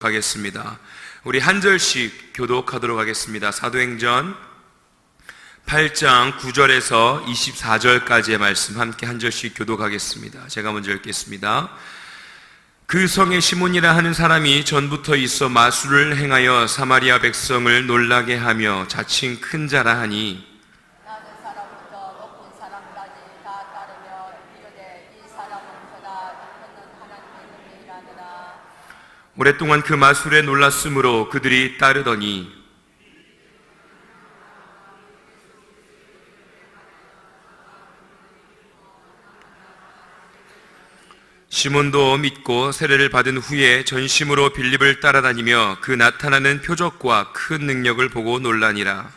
하겠습니다. 우리 한 절씩 교독하도록 하겠습니다. 사도행전 8장 9절에서 24절까지의 말씀 함께 한 절씩 교독하겠습니다. 제가 먼저 읽겠습니다. 그 성에 시몬이라 하는 사람이 전부터 있어 마술을 행하여 사마리아 백성을 놀라게 하며 자칭 큰 자라 하니 낮은 사람부터 높은 사람까지 다 따르며 이르되 이 사람은 그나 높은 하나님의 능력이라느라. 오랫동안 그 마술에 놀랐으므로 그들이 따르더니 시몬도 믿고 세례를 받은 후에 전심으로 빌립을 따라다니며 그 나타나는 표적과 큰 능력을 보고 놀라니라.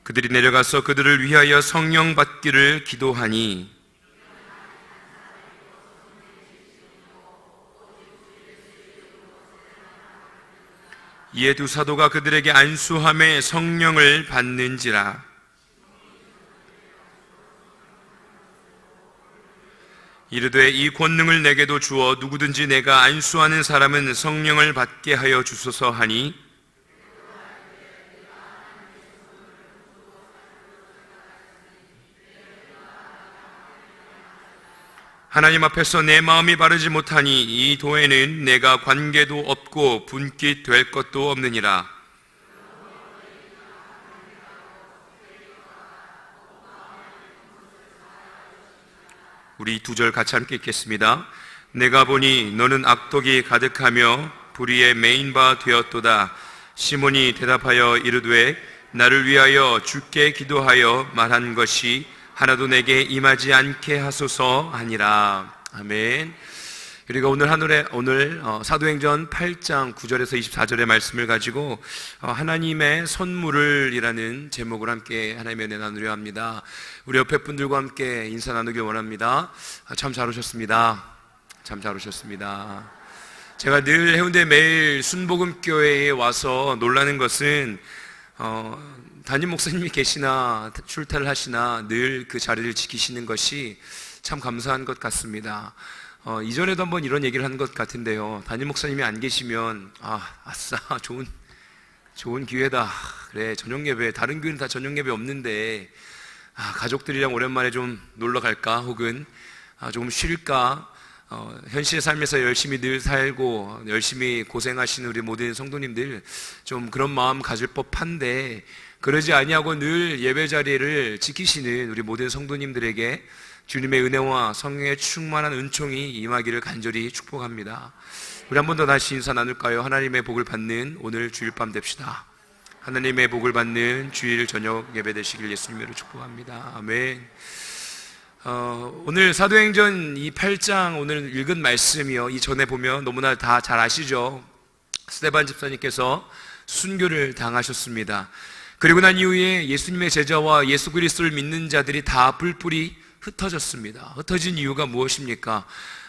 그들이 내려가서 그들을 위하여 성령 받기를 기도하니 이에 두 사도가 그들에게 안수함에 성령을 받는지라. 이르되 이 권능을 내게도 주어 누구든지 내가 안수하는 사람은 성령을 받게 하여 주소서 하니 하나님 앞에서 내 마음이 바르지 못하니 이 도에는 내가 관계도 없고 분깃 될 것도 없느니라. 우리 두 절 같이 함께 읽겠습니다. 내가 보니 너는 악독이 가득하며 불의에 메인 바 되었도다. 시몬이 대답하여 이르되 나를 위하여 주께 기도하여 말한 것이 하나도 내게 임하지 않게 하소서 하니라. 아멘. 우리가 오늘 사도행전 8장 9절에서 24절의 말씀을 가지고 하나님의 선물을 이라는 제목을 함께 하나님의 은혜 나누려 합니다. 우리 옆에 분들과 함께 인사 나누길 원합니다. 참 잘 오셨습니다. 참 잘 오셨습니다. 제가 늘 해운대 매일 순복음교회에 와서 놀라는 것은 담임 목사님이 계시나 출타를 하시나 늘 그 자리를 지키시는 것이 참 감사한 것 같습니다. 이전에도 한번 이런 얘기를 한 것 같은데요. 담임 목사님이 안 계시면 아싸 좋은 기회다. 그래 저녁 예배 다른 교회는 다 저녁 예배 없는데 가족들이랑 오랜만에 좀 놀러 갈까 혹은 조금 쉴까. 현실의 삶에서 열심히 늘 살고 열심히 고생하시는 우리 모든 성도님들 좀 그런 마음 가질 법한데 그러지 아니하고 늘 예배 자리를 지키시는 우리 모든 성도님들에게 주님의 은혜와 성령의 충만한 은총이 임하기를 간절히 축복합니다. 우리 한 번 더 다시 인사 나눌까요? 하나님의 복을 받는 오늘 주일 밤 됩시다. 하나님의 복을 받는 주일 저녁 예배 되시길 예수님으로 축복합니다. 아멘. 오늘 사도행전 이 8장 오늘 읽은 말씀이요. 이 전에 보면 너무나 다 잘 아시죠? 스데반 집사님께서 순교를 당하셨습니다. 그리고 난 이후에 예수님의 제자와 예수 그리스도를 믿는 자들이 다 뿔뿔이 흩어졌습니다. 흩어진 이유가 무엇입니까?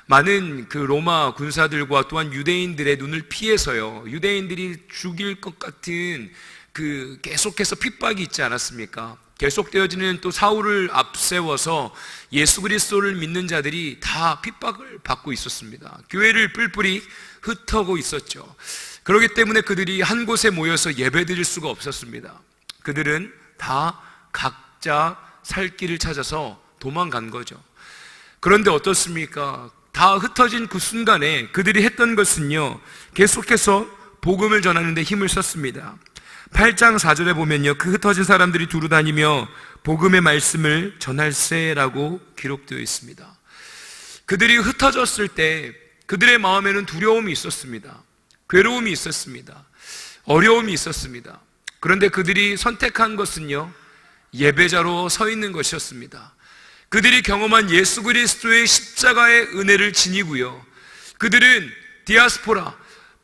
많은 그 로마 군사들과 또한 유대인들의 눈을 피해서요. 유대인들이 죽일 것 같은 그 계속해서 핍박이 있지 않았습니까? 계속되어지는 또 사울을 앞세워서 예수 그리스도를 믿는 자들이 다 핍박을 받고 있었습니다. 교회를 뿔뿔이 흩어고 있었죠. 그렇기 때문에 그들이 한 곳에 모여서 예배드릴 수가 없었습니다. 그들은 다 각자 살 길을 찾아서 도망간 거죠. 그런데 어떻습니까? 다 흩어진 그 순간에 그들이 했던 것은요, 계속해서 복음을 전하는 데 힘을 썼습니다. 8장 4절에 보면요, 그 흩어진 사람들이 두루 다니며 복음의 말씀을 전할세라고 기록되어 있습니다. 그들이 흩어졌을 때 그들의 마음에는 두려움이 있었습니다. 괴로움이 있었습니다. 어려움이 있었습니다. 그런데 그들이 선택한 것은요, 예배자로 서 있는 것이었습니다. 그들이 경험한 예수 그리스도의 십자가의 은혜를 지니고요, 그들은 디아스포라,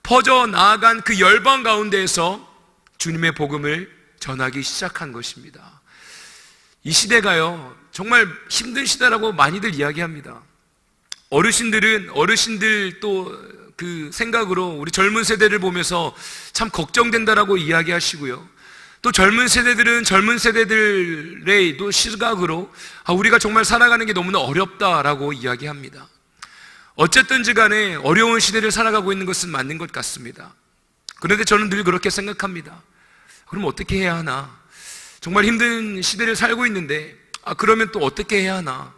퍼져나아간 그 열방 가운데에서 주님의 복음을 전하기 시작한 것입니다. 이 시대가요, 정말 힘든 시대라고 많이들 이야기합니다. 어르신들 또 그 생각으로 우리 젊은 세대를 보면서 참 걱정된다라고 이야기하시고요, 또 젊은 세대들은 젊은 세대들의 또 시각으로 우리가 정말 살아가는 게 너무나 어렵다라고 이야기합니다. 어쨌든지 간에 어려운 시대를 살아가고 있는 것은 맞는 것 같습니다. 그런데 저는 늘 그렇게 생각합니다. 그럼 어떻게 해야 하나? 정말 힘든 시대를 살고 있는데 그러면 또 어떻게 해야 하나?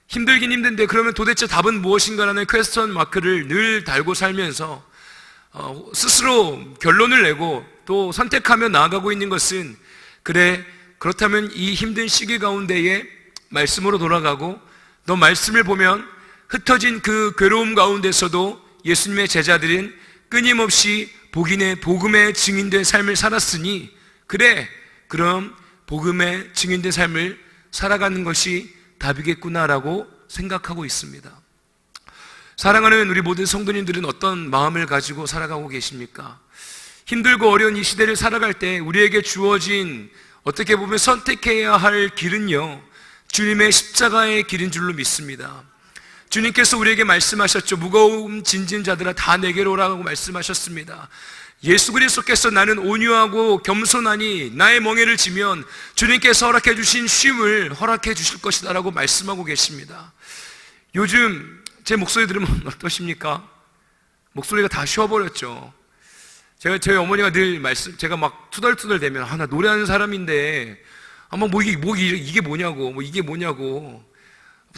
힘들긴 힘든데 그러면 도대체 답은 무엇인가라는 퀘스천 마크를 늘 달고 살면서 스스로 결론을 내고 또 선택하며 나아가고 있는 것은, 그래, 그렇다면 이 힘든 시기 가운데에 말씀으로 돌아가고 또 말씀을 보면 흩어진 그 괴로움 가운데서도 예수님의 제자들은 끊임없이 복음의 증인된 삶을 살았으니, 그래, 그럼 복음의 증인된 삶을 살아가는 것이 답이겠구나라고 생각하고 있습니다. 사랑하는 우리 모든 성도님들은 어떤 마음을 가지고 살아가고 계십니까? 힘들고 어려운 이 시대를 살아갈 때 우리에게 주어진, 어떻게 보면 선택해야 할 길은요, 주님의 십자가의 길인 줄로 믿습니다. 주님께서 우리에게 말씀하셨죠. 무거운 짐진 자들아 다 내게로 오라고 말씀하셨습니다. 예수 그리스도께서 나는 온유하고 겸손하니 나의 멍에를 지면 주님께서 허락해 주신 쉼을 허락해 주실 것이다 라고 말씀하고 계십니다. 요즘 제 목소리 들으면 어떠십니까? 목소리가 다 쉬어버렸죠. 저희 어머니가 늘 제가 막 투덜투덜 대면 나 노래하는 사람인데 이게 뭐냐고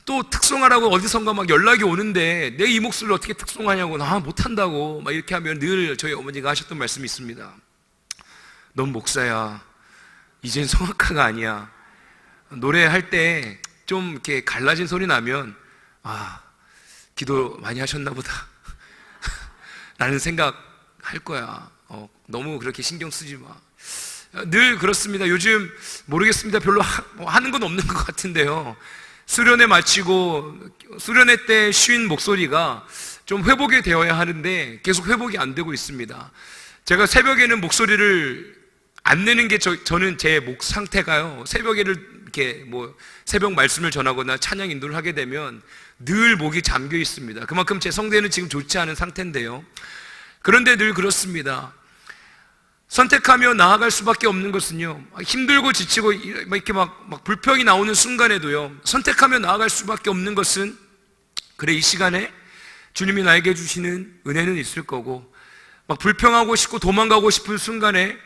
또 특송하라고 어디선가 막 연락이 오는데 내 이 목소리를 어떻게 특송하냐고, 못한다고 막 이렇게 하면 늘 저희 어머니가 하셨던 말씀이 있습니다. 넌 목사야, 이젠 성악가가 아니야. 노래할 때 좀 이렇게 갈라진 소리 나면 기도 많이 하셨나 보다 라는 생각 할 거야. 너무 그렇게 신경 쓰지 마. 늘 그렇습니다. 요즘 모르겠습니다. 별로 하는 건 없는 것 같은데요, 수련회 마치고 수련회 때 쉰 목소리가 좀 회복이 되어야 하는데 계속 회복이 안 되고 있습니다. 제가 새벽에는 목소리를 안 내는 게 저는 제 목 상태가요, 새벽에를 이렇게 새벽 말씀을 전하거나 찬양 인도를 하게 되면 늘 목이 잠겨 있습니다. 그만큼 제 성대는 지금 좋지 않은 상태인데요, 그런데 늘 그렇습니다. 선택하며 나아갈 수밖에 없는 것은요, 힘들고 지치고 이렇게 막 불평이 나오는 순간에도요, 선택하며 나아갈 수밖에 없는 것은, 그래, 이 시간에 주님이 나에게 주시는 은혜는 있을 거고, 막 불평하고 싶고 도망가고 싶은 순간에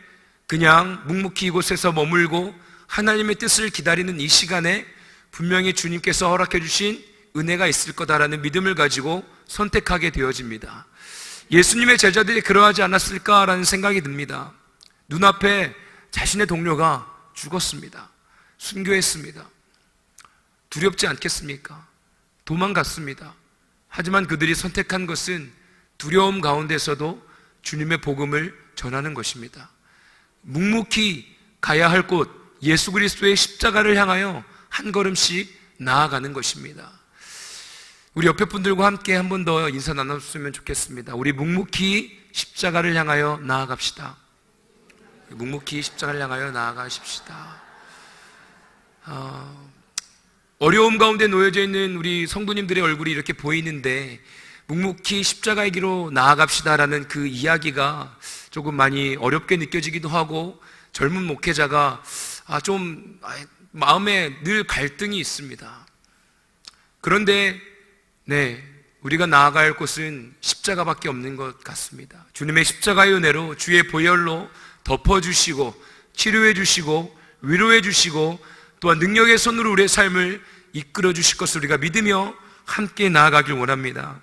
그냥 묵묵히 이곳에서 머물고 하나님의 뜻을 기다리는 이 시간에 분명히 주님께서 허락해 주신 은혜가 있을 거다라는 믿음을 가지고 선택하게 되어집니다. 예수님의 제자들이 그러하지 않았을까라는 생각이 듭니다. 눈앞에 자신의 동료가 죽었습니다. 순교했습니다. 두렵지 않겠습니까? 도망갔습니다. 하지만 그들이 선택한 것은 두려움 가운데서도 주님의 복음을 전하는 것입니다. 묵묵히 가야 할 곳, 예수 그리스도의 십자가를 향하여 한 걸음씩 나아가는 것입니다. 우리 옆에 분들과 함께 한 번 더 인사 나눴으면 좋겠습니다. 우리 묵묵히 십자가를 향하여 나아갑시다. 묵묵히 십자가를 향하여 나아가십시다. 어려움 가운데 놓여져 있는 우리 성도님들의 얼굴이 이렇게 보이는데, 묵묵히 십자가의 길로 나아갑시다라는 그 이야기가 조금 많이 어렵게 느껴지기도 하고, 젊은 목회자가 좀 마음에 늘 갈등이 있습니다. 그런데 우리가 나아갈 곳은 십자가밖에 없는 것 같습니다. 주님의 십자가의 은혜로, 주의 보혈로 덮어주시고 치료해주시고 위로해주시고 또한 능력의 손으로 우리의 삶을 이끌어주실 것을 우리가 믿으며 함께 나아가길 원합니다.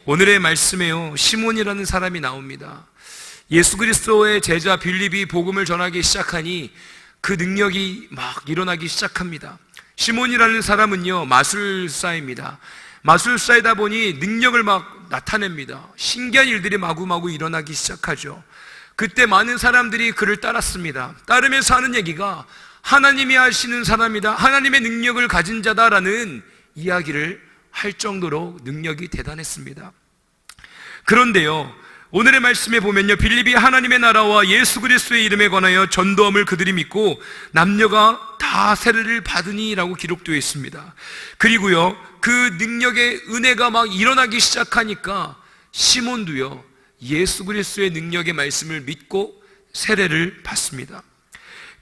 오늘의 말씀에요, 시몬이라는 사람이 나옵니다. 예수 그리스도의 제자 빌립이 복음을 전하기 시작하니 그 능력이 막 일어나기 시작합니다. 시몬이라는 사람은요, 마술사입니다. 마술사이다 보니 능력을 막 나타냅니다. 신기한 일들이 마구마구 일어나기 시작하죠. 그때 많은 사람들이 그를 따랐습니다. 따르면서 하는 얘기가 하나님이 하시는 사람이다, 하나님의 능력을 가진 자다라는 이야기를 할 정도로 능력이 대단했습니다. 그런데요, 오늘의 말씀에 보면요, 빌립이 하나님의 나라와 예수 그리스도의 이름에 관하여 전도함을 그들이 믿고 남녀가 다 세례를 받으니라고 기록되어 있습니다. 그리고요, 그 능력의 은혜가 막 일어나기 시작하니까 시몬도요, 예수 그리스도의 능력의 말씀을 믿고 세례를 받습니다.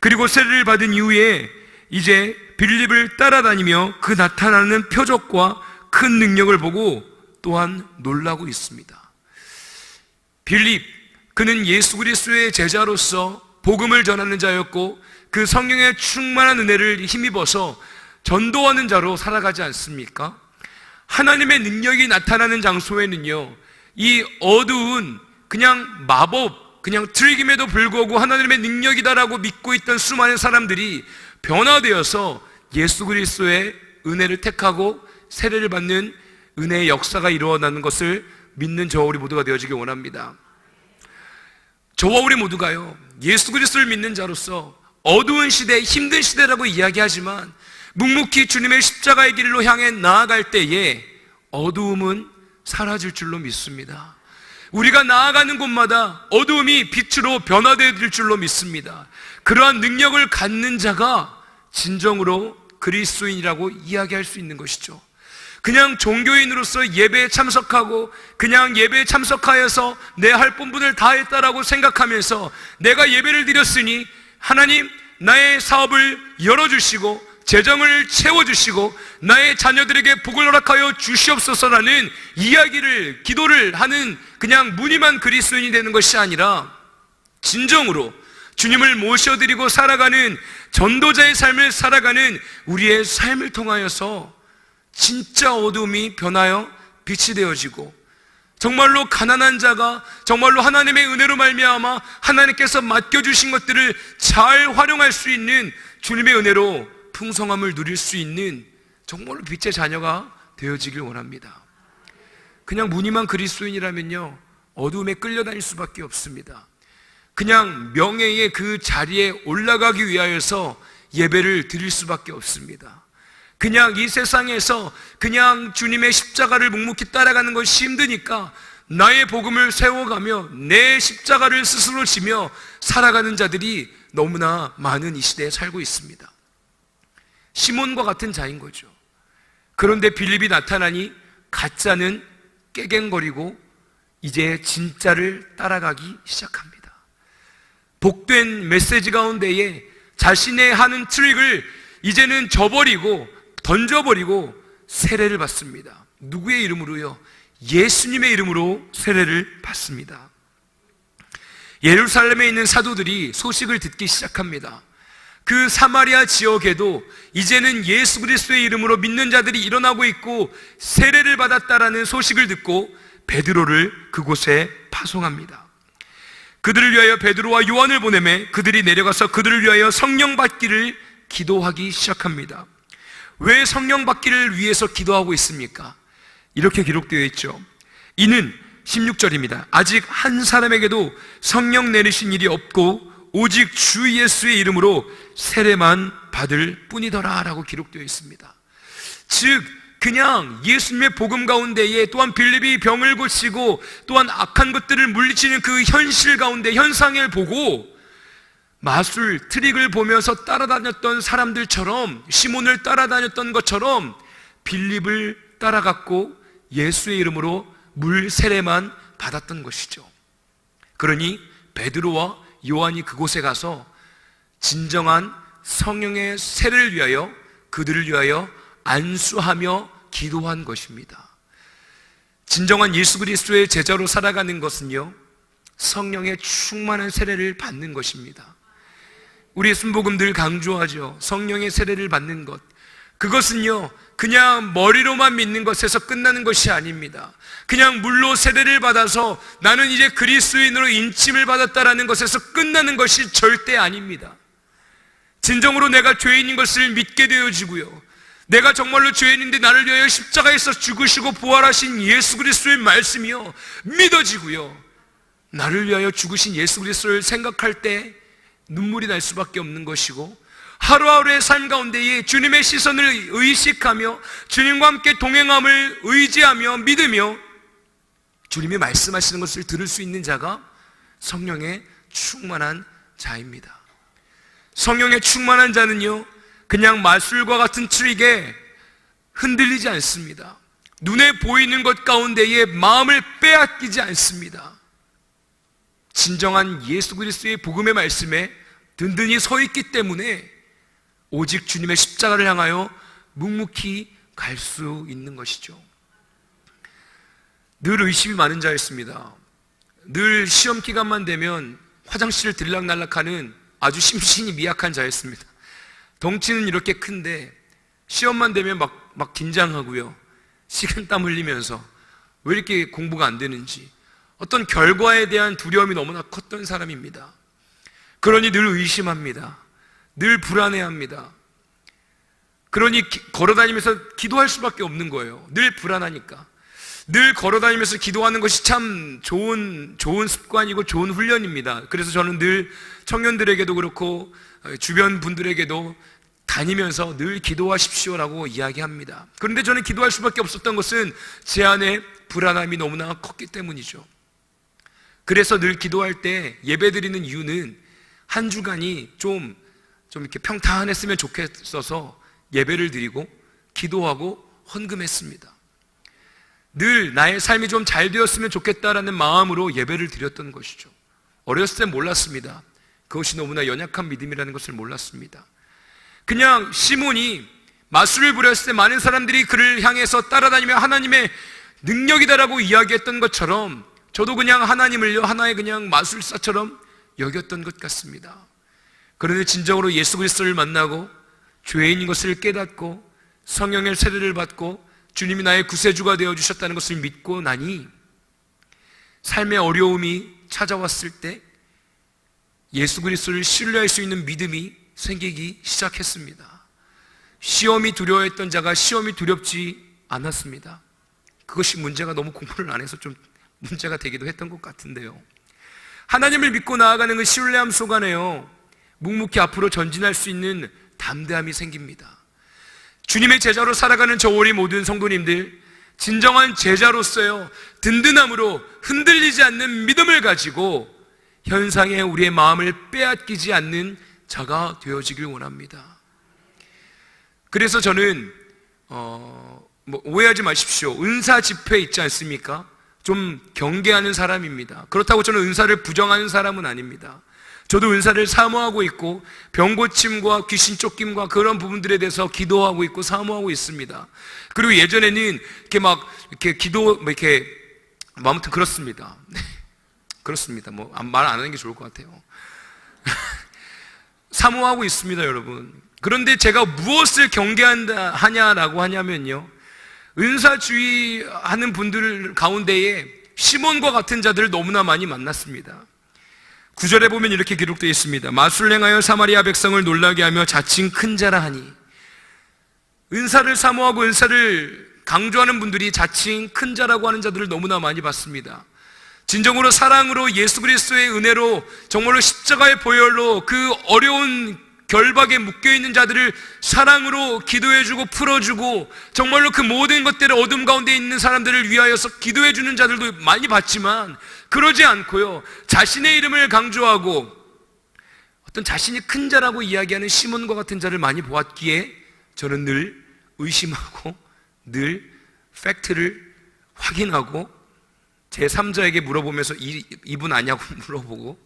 그리고 세례를 받은 이후에 이제 빌립을 따라다니며 그 나타나는 표적과 큰 능력을 보고 또한 놀라고 있습니다. 빌립, 그는 예수 그리스도의 제자로서 복음을 전하는 자였고 그 성령의 충만한 은혜를 힘입어서 전도하는 자로 살아가지 않습니까? 하나님의 능력이 나타나는 장소에는요, 이 어두운 그냥 마법, 그냥 트릭임에도 불구하고 하나님의 능력이다라고 믿고 있던 수많은 사람들이 변화되어서 예수 그리스도의 은혜를 택하고 세례를 받는 은혜의 역사가 일어나는 것을 믿는 저와 우리 모두가 되어지길 원합니다. 저와 우리 모두가요, 예수 그리스도를 믿는 자로서 어두운 시대, 힘든 시대라고 이야기하지만 묵묵히 주님의 십자가의 길로 향해 나아갈 때에 어두움은 사라질 줄로 믿습니다. 우리가 나아가는 곳마다 어두움이 빛으로 변화될 줄로 믿습니다. 그러한 능력을 갖는 자가 진정으로 그리스도인이라고 이야기할 수 있는 것이죠. 그냥 종교인으로서 예배에 참석하고 그냥 예배에 참석하여서 내 할 본분을 다 했다라고 생각하면서 내가 예배를 드렸으니 하나님 나의 사업을 열어주시고 재정을 채워주시고 나의 자녀들에게 복을 허락하여 주시옵소서라는 이야기를, 기도를 하는 그냥 무늬만 그리스도인이 되는 것이 아니라 진정으로 주님을 모셔드리고 살아가는 전도자의 삶을 살아가는 우리의 삶을 통하여서 진짜 어둠이 변하여 빛이 되어지고 정말로 가난한 자가 정말로 하나님의 은혜로 말미암아 하나님께서 맡겨주신 것들을 잘 활용할 수 있는 주님의 은혜로 풍성함을 누릴 수 있는 정말로 빛의 자녀가 되어지길 원합니다. 그냥 무늬만 그리스도인이라면요, 어두움에 끌려다닐 수밖에 없습니다. 그냥 명예의 그 자리에 올라가기 위하여서 예배를 드릴 수밖에 없습니다. 그냥 이 세상에서 그냥 주님의 십자가를 묵묵히 따라가는 것이 힘드니까 나의 복음을 세워가며 내 십자가를 스스로 지며 살아가는 자들이 너무나 많은 이 시대에 살고 있습니다. 시몬과 같은 자인 거죠. 그런데 빌립이 나타나니 가짜는 깨갱거리고 이제 진짜를 따라가기 시작합니다. 복된 메시지 가운데에 자신의 하는 트릭을 이제는 저버리고 던져버리고 세례를 받습니다. 누구의 이름으로요? 예수님의 이름으로 세례를 받습니다. 예루살렘에 있는 사도들이 소식을 듣기 시작합니다. 그 사마리아 지역에도 이제는 예수 그리스도의 이름으로 믿는 자들이 일어나고 있고 세례를 받았다라는 소식을 듣고 베드로를 그곳에 파송합니다. 그들을 위하여 베드로와 요한을 보내매 그들이 내려가서 그들을 위하여 성령 받기를 기도하기 시작합니다. 왜 성령 받기를 위해서 기도하고 있습니까? 이렇게 기록되어 있죠. 이는 16절입니다. 아직 한 사람에게도 성령 내리신 일이 없고 오직 주 예수의 이름으로 세례만 받을 뿐이더라 라고 기록되어 있습니다. 즉 그냥 예수님의 복음 가운데에 또한 빌립이 병을 고치고 또한 악한 것들을 물리치는 그 현실 가운데 현상을 보고 마술, 트릭을 보면서 따라다녔던 사람들처럼 시몬을 따라다녔던 것처럼 빌립을 따라갔고 예수의 이름으로 물 세례만 받았던 것이죠. 그러니 베드로와 요한이 그곳에 가서 진정한 성령의 세례를 위하여 그들을 위하여 안수하며 기도한 것입니다. 진정한 예수 그리스도의 제자로 살아가는 것은요, 성령의 충만한 세례를 받는 것입니다. 우리 순복음들 강조하죠. 성령의 세례를 받는 것. 그것은요, 그냥 머리로만 믿는 것에서 끝나는 것이 아닙니다. 그냥 물로 세례를 받아서 나는 이제 그리스도인으로 인침을 받았다라는 것에서 끝나는 것이 절대 아닙니다. 진정으로 내가 죄인인 것을 믿게 되어지고요, 내가 정말로 죄인인데 나를 위하여 십자가에서 죽으시고 부활하신 예수 그리스도의 말씀이요 믿어지고요, 나를 위하여 죽으신 예수 그리스도를 생각할 때 눈물이 날 수밖에 없는 것이고, 하루하루의 삶 가운데에 주님의 시선을 의식하며 주님과 함께 동행함을 의지하며 믿으며 주님이 말씀하시는 것을 들을 수 있는 자가 성령의 충만한 자입니다. 성령의 충만한 자는요, 그냥 마술과 같은 트릭에 흔들리지 않습니다. 눈에 보이는 것 가운데에 마음을 빼앗기지 않습니다. 진정한 예수 그리스도의 복음의 말씀에 든든히 서 있기 때문에 오직 주님의 십자가를 향하여 묵묵히 갈 수 있는 것이죠. 늘 의심이 많은 자였습니다. 늘 시험 기간만 되면 화장실을 들락날락하는 아주 심신이 미약한 자였습니다. 덩치는 이렇게 큰데 시험만 되면 막 긴장하고요, 식은땀 흘리면서 왜 이렇게 공부가 안 되는지, 어떤 결과에 대한 두려움이 너무나 컸던 사람입니다. 그러니 늘 의심합니다. 늘 불안해합니다. 그러니 걸어다니면서 기도할 수밖에 없는 거예요. 늘 불안하니까. 늘 걸어다니면서 기도하는 것이 참 좋은 습관이고 좋은 훈련입니다. 그래서 저는 늘 청년들에게도 그렇고 주변 분들에게도 다니면서 늘 기도하십시오라고 이야기합니다. 그런데 저는 기도할 수밖에 없었던 것은 제 안에 불안함이 너무나 컸기 때문이죠. 그래서 늘 기도할 때 예배드리는 이유는 한 주간이 좀 이렇게 평탄했으면 좋겠어서 예배를 드리고 기도하고 헌금했습니다. 늘 나의 삶이 좀 잘 되었으면 좋겠다라는 마음으로 예배를 드렸던 것이죠. 어렸을 땐 몰랐습니다. 그것이 너무나 연약한 믿음이라는 것을 몰랐습니다. 그냥 시몬이 마술을 부렸을 때 많은 사람들이 그를 향해서 따라다니며 하나님의 능력이다라고 이야기했던 것처럼 저도 그냥 하나님을요, 하나의 그냥 마술사처럼 여겼던 것 같습니다. 그런데 진정으로 예수 그리스도를 만나고 죄인인 것을 깨닫고 성령의 세례를 받고 주님이 나의 구세주가 되어주셨다는 것을 믿고 나니 삶의 어려움이 찾아왔을 때 예수 그리스도를 신뢰할 수 있는 믿음이 생기기 시작했습니다. 시험이 두려워했던 자가 시험이 두렵지 않았습니다. 그것이 문제가 너무 공부를 안 해서 좀 문제가 되기도 했던 것 같은데요. 하나님을 믿고 나아가는 그 신뢰함 속 안에요, 묵묵히 앞으로 전진할 수 있는 담대함이 생깁니다. 주님의 제자로 살아가는 저 우리 모든 성도님들, 진정한 제자로서요, 든든함으로 흔들리지 않는 믿음을 가지고 현상에 우리의 마음을 빼앗기지 않는 자가 되어지길 원합니다. 그래서 저는 오해하지 마십시오. 은사 집회 있지 않습니까? 좀 경계하는 사람입니다. 그렇다고 저는 은사를 부정하는 사람은 아닙니다. 저도 은사를 사모하고 있고 병 고침과 귀신 쫓김과 그런 부분들에 대해서 기도하고 있고 사모하고 있습니다. 그리고 예전에는 아무튼 그렇습니다. 그렇습니다. 말 안 하는 게 좋을 것 같아요. 사모하고 있습니다, 여러분. 그런데 제가 무엇을 경계하냐라고 하냐면요, 은사주의 하는 분들 가운데에 시몬과 같은 자들을 너무나 많이 만났습니다. 9절에 보면 이렇게 기록되어 있습니다. 마술을 행하여 사마리아 백성을 놀라게 하며 자칭 큰 자라 하니, 은사를 사모하고 은사를 강조하는 분들이 자칭 큰 자라고 하는 자들을 너무나 많이 봤습니다. 진정으로 사랑으로 예수 그리스도의 은혜로 정말로 십자가의 보혈로 그 어려운 결박에 묶여있는 자들을 사랑으로 기도해주고 풀어주고 정말로 그 모든 것들을 어둠 가운데 있는 사람들을 위하여서 기도해주는 자들도 많이 봤지만, 그러지 않고요, 자신의 이름을 강조하고 어떤 자신이 큰 자라고 이야기하는 시몬과 같은 자를 많이 보았기에 저는 늘 의심하고 늘 팩트를 확인하고 제3자에게 물어보면서 이분 아냐고 물어보고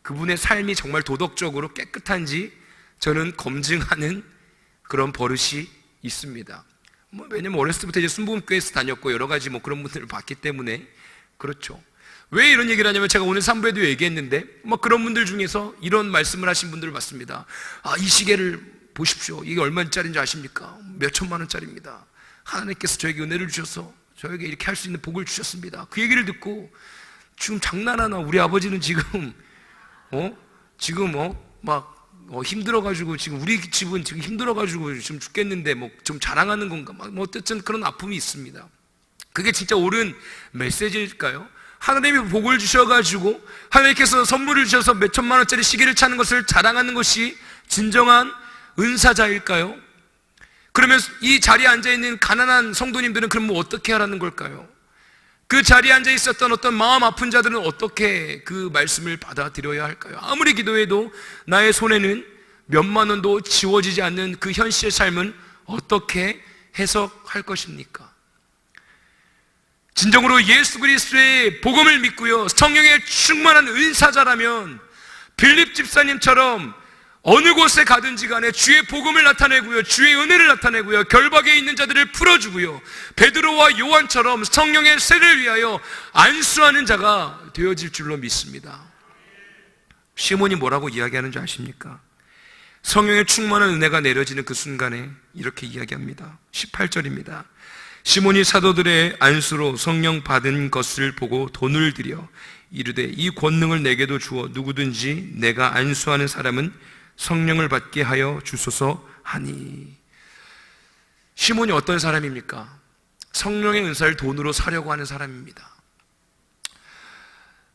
그분의 삶이 정말 도덕적으로 깨끗한지 저는 검증하는 그런 버릇이 있습니다. 왜냐면 어렸을 때부터 이제 순복음교회에서 다녔고 여러 가지 그런 분들을 봤기 때문에 그렇죠. 왜 이런 얘기를 하냐면, 제가 오늘 3부에도 얘기했는데 그런 분들 중에서 이런 말씀을 하신 분들을 봤습니다. 이 시계를 보십시오. 이게 얼마짜리인지 아십니까? 몇 천만 원짜리입니다. 하나님께서 저에게 은혜를 주셔서 저에게 이렇게 할 수 있는 복을 주셨습니다. 그 얘기를 듣고 지금 장난하나, 우리 아버지는 지금 힘들어가지고 지금 우리 집은 지금 힘들어가지고 지금 죽겠는데 좀 자랑하는 건가? 어쨌든 그런 아픔이 있습니다. 그게 진짜 옳은 메시지일까요? 하나님이 복을 주셔가지고 하나님께서 선물을 주셔서 몇 천만 원짜리 시계를 차는 것을 자랑하는 것이 진정한 은사자일까요? 그러면 이 자리에 앉아있는 가난한 성도님들은 그럼 어떻게 하라는 걸까요? 그 자리에 앉아 있었던 어떤 마음 아픈 자들은 어떻게 그 말씀을 받아들여야 할까요? 아무리 기도해도 나의 손에는 몇만 원도 지워지지 않는 그 현실의 삶은 어떻게 해석할 것입니까? 진정으로 예수 그리스도의 복음을 믿고요, 성령의 충만한 은사자라면 빌립 집사님처럼 어느 곳에 가든지 간에 주의 복음을 나타내고요, 주의 은혜를 나타내고요, 결박에 있는 자들을 풀어주고요, 베드로와 요한처럼 성령의 세례를 위하여 안수하는 자가 되어질 줄로 믿습니다. 시몬이 뭐라고 이야기하는 줄 아십니까? 성령의 충만한 은혜가 내려지는 그 순간에 이렇게 이야기합니다. 18절입니다. 시몬이 사도들의 안수로 성령 받은 것을 보고 돈을 들여 이르되 이 권능을 내게도 주어 누구든지 내가 안수하는 사람은 성령을 받게 하여 주소서 하니. 시몬이 어떤 사람입니까? 성령의 은사를 돈으로 사려고 하는 사람입니다.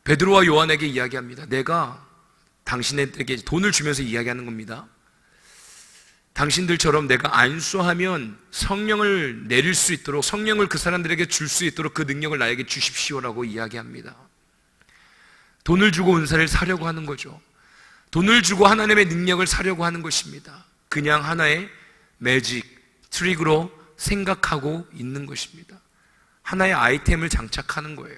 베드로와 요한에게 이야기합니다. 내가 당신에게 돈을 주면서 이야기하는 겁니다. 당신들처럼 내가 안수하면 성령을 내릴 수 있도록, 성령을 그 사람들에게 줄 수 있도록 그 능력을 나에게 주십시오라고 이야기합니다. 돈을 주고 은사를 사려고 하는 거죠. 돈을 주고 하나님의 능력을 사려고 하는 것입니다. 그냥 하나의 매직, 트릭으로 생각하고 있는 것입니다. 하나의 아이템을 장착하는 거예요.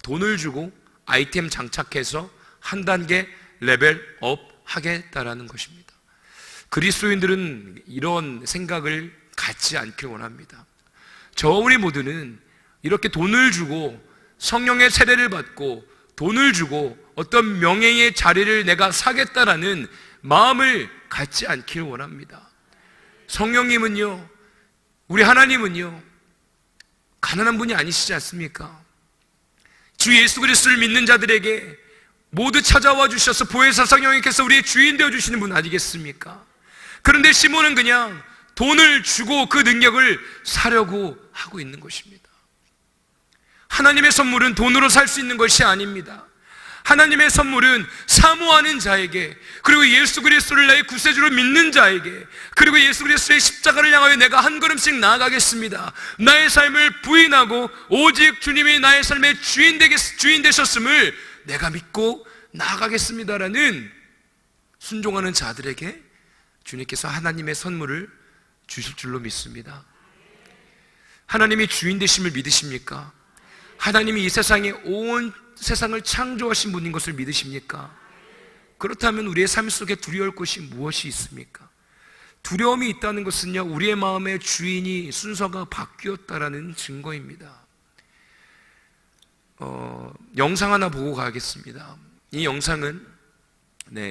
돈을 주고 아이템 장착해서 한 단계 레벨업 하겠다라는 것입니다. 그리스도인들은 이런 생각을 갖지 않길 원합니다. 저와 우리 모두는 이렇게 돈을 주고 성령의 세례를 받고 돈을 주고 어떤 명예의 자리를 내가 사겠다라는 마음을 갖지 않길 원합니다. 성령님은요, 우리 하나님은요, 가난한 분이 아니시지 않습니까? 주 예수 그리스도를 믿는 자들에게 모두 찾아와 주셔서 보혜사 성령님께서 우리의 주인 되어주시는 분 아니겠습니까? 그런데 시몬은 그냥 돈을 주고 그 능력을 사려고 하고 있는 것입니다. 하나님의 선물은 돈으로 살 수 있는 것이 아닙니다. 하나님의 선물은 사모하는 자에게, 그리고 예수 그리스도를 나의 구세주로 믿는 자에게, 그리고 예수 그리스도의 십자가를 향하여 내가 한 걸음씩 나아가겠습니다, 나의 삶을 부인하고 오직 주님이 나의 삶의 주인 되셨음을 내가 믿고 나아가겠습니다라는 순종하는 자들에게 주님께서 하나님의 선물을 주실 줄로 믿습니다. 하나님이 주인 되심을 믿으십니까? 하나님이 이 세상에 온 세상을 창조하신 분인 것을 믿으십니까? 그렇다면 우리의 삶 속에 두려울 것이 무엇이 있습니까? 두려움이 있다는 것은요, 우리의 마음의 주인이, 순서가 바뀌었다라는 증거입니다. 영상 하나 보고 가겠습니다. 이 영상은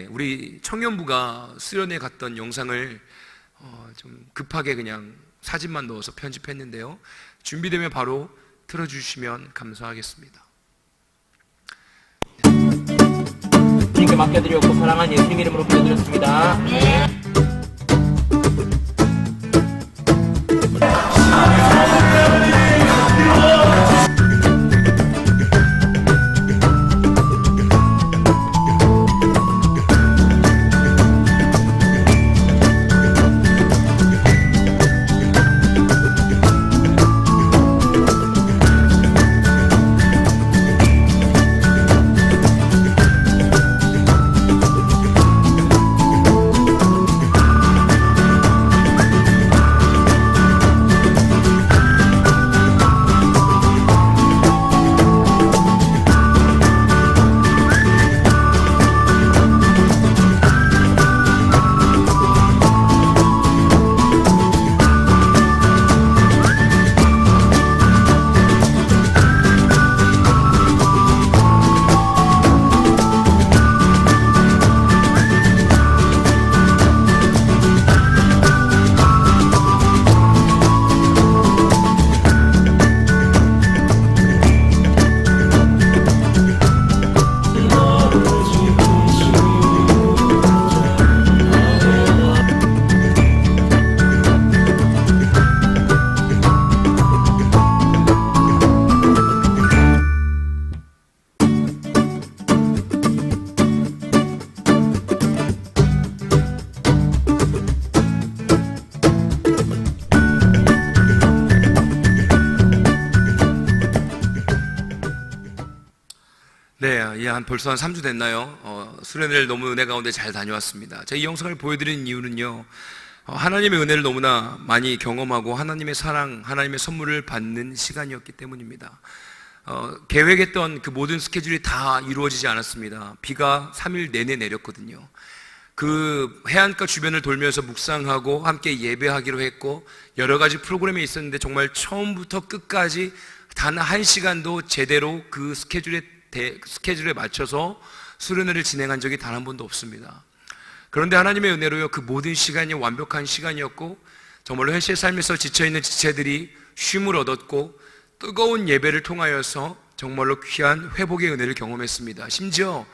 우리 청년부가 수련회 갔던 영상을 좀 급하게 그냥 사진만 넣어서 편집했는데요. 준비되면 바로 틀어주시면 감사하겠습니다. 주님께 맡겨드렸고 사랑한 예수님 이름으로 부르드렸습니다. 벌써 한 3주 됐나요? 수련회를 너무 은혜 가운데 잘 다녀왔습니다. 제가 이 영상을 보여드리는 이유는요, 하나님의 은혜를 너무나 많이 경험하고 하나님의 사랑, 하나님의 선물을 받는 시간이었기 때문입니다. 계획했던 그 모든 스케줄이 다 이루어지지 않았습니다. 비가 3일 내내 내렸거든요. 그 해안가 주변을 돌면서 묵상하고 함께 예배하기로 했고 여러 가지 프로그램이 있었는데 정말 처음부터 끝까지 단 한 시간도 제대로 그 스케줄에 맞춰서 수련회를 진행한 적이 단 한 번도 없습니다. 그런데 하나님의 은혜로요, 그 모든 시간이 완벽한 시간이었고 정말로 현실 삶에서 지쳐있는 지체들이 쉼을 얻었고 뜨거운 예배를 통하여서 정말로 귀한 회복의 은혜를 경험했습니다. 심지어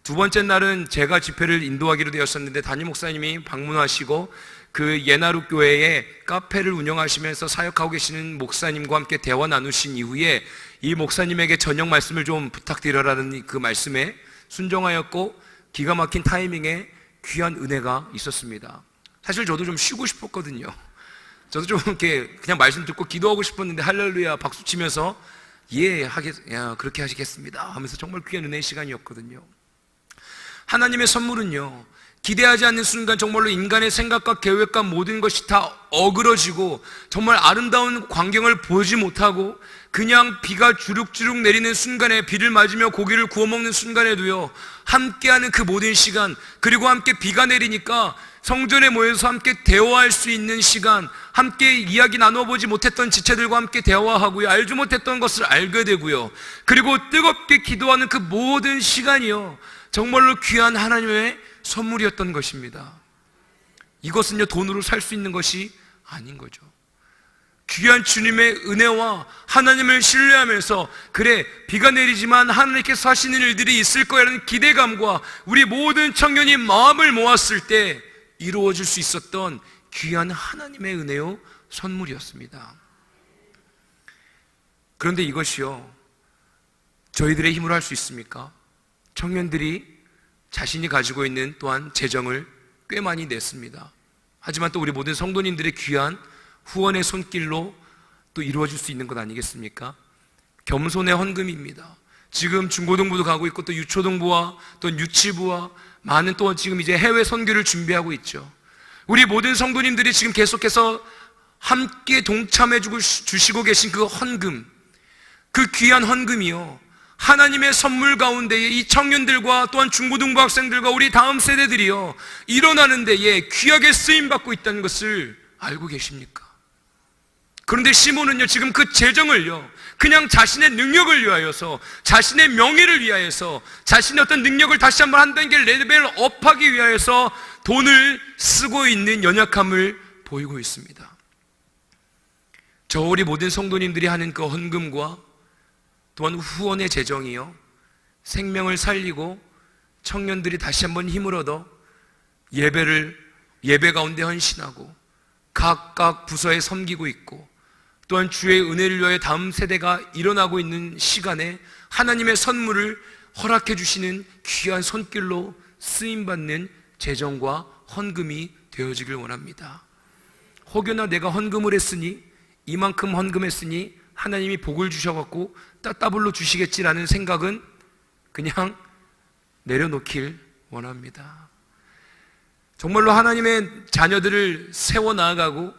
두 번째 날은 제가 집회를 인도하기로 되었었는데 담임 목사님이 방문하시고 그 예나루 교회에 카페를 운영하시면서 사역하고 계시는 목사님과 함께 대화 나누신 이후에 이 목사님에게 저녁 말씀을 좀 부탁드려라는 그 말씀에 순종하였고 기가 막힌 타이밍에 귀한 은혜가 있었습니다. 사실 저도 좀 쉬고 싶었거든요. 저도 좀 이렇게 그냥 말씀 듣고 기도하고 싶었는데 할렐루야 박수 치면서 그렇게 하시겠습니다 하면서 정말 귀한 은혜의 시간이었거든요. 하나님의 선물은요, 기대하지 않는 순간 정말로 인간의 생각과 계획과 모든 것이 다 어그러지고 정말 아름다운 광경을 보지 못하고 그냥 비가 주룩주룩 내리는 순간에 비를 맞으며 고기를 구워 먹는 순간에도요, 함께하는 그 모든 시간, 그리고 함께 비가 내리니까 성전에 모여서 함께 대화할 수 있는 시간, 함께 이야기 나눠보지 못했던 지체들과 함께 대화하고요, 알지 못했던 것을 알게 되고요, 그리고 뜨겁게 기도하는 그 모든 시간이요, 정말로 귀한 하나님의 선물이었던 것입니다. 이것은요, 돈으로 살 수 있는 것이 아닌 거죠. 귀한 주님의 은혜와 하나님을 신뢰하면서 그래, 비가 내리지만 하나님께서 하시는 일들이 있을 거라는 기대감과 우리 모든 청년이 마음을 모았을 때 이루어질 수 있었던 귀한 하나님의 은혜요, 선물이었습니다. 그런데 이것이요, 저희들의 힘으로 할 수 있습니까? 청년들이 자신이 가지고 있는 또한 재정을 꽤 많이 냈습니다. 하지만 또 우리 모든 성도님들의 귀한 후원의 손길로 또 이루어질 수 있는 것 아니겠습니까? 겸손의 헌금입니다. 지금 중고등부도 가고 있고 또 유초등부와 또 유치부와 많은 또 지금 이제 해외 선교를 준비하고 있죠. 우리 모든 성도님들이 지금 계속해서 함께 동참해 주시고 계신 그 헌금, 그 귀한 헌금이요, 하나님의 선물 가운데에 이 청년들과 또한 중고등부 학생들과 우리 다음 세대들이요, 일어나는 데에 귀하게 쓰임받고 있다는 것을 알고 계십니까? 그런데 시몬은요, 지금 그 재정을요, 그냥 자신의 능력을 위하여서, 자신의 명예를 위하여서, 자신의 어떤 능력을 다시 한번 한 단계 레벨업하기 위하여서 돈을 쓰고 있는 연약함을 보이고 있습니다. 저 우리 모든 성도님들이 하는 그 헌금과 또한 후원의 재정이요, 생명을 살리고 청년들이 다시 한번 힘을 얻어 예배 가운데 헌신하고 각각 부서에 섬기고 있고 또한 주의 은혜를 위하여 다음 세대가 일어나고 있는 시간에 하나님의 선물을 허락해 주시는 귀한 손길로 쓰임받는 재정과 헌금이 되어지길 원합니다. 혹여나 내가 헌금을 했으니, 이만큼 헌금했으니 하나님이 복을 주셔갖고 따따블로 주시겠지라는 생각은 그냥 내려놓길 원합니다. 정말로 하나님의 자녀들을 세워 나아가고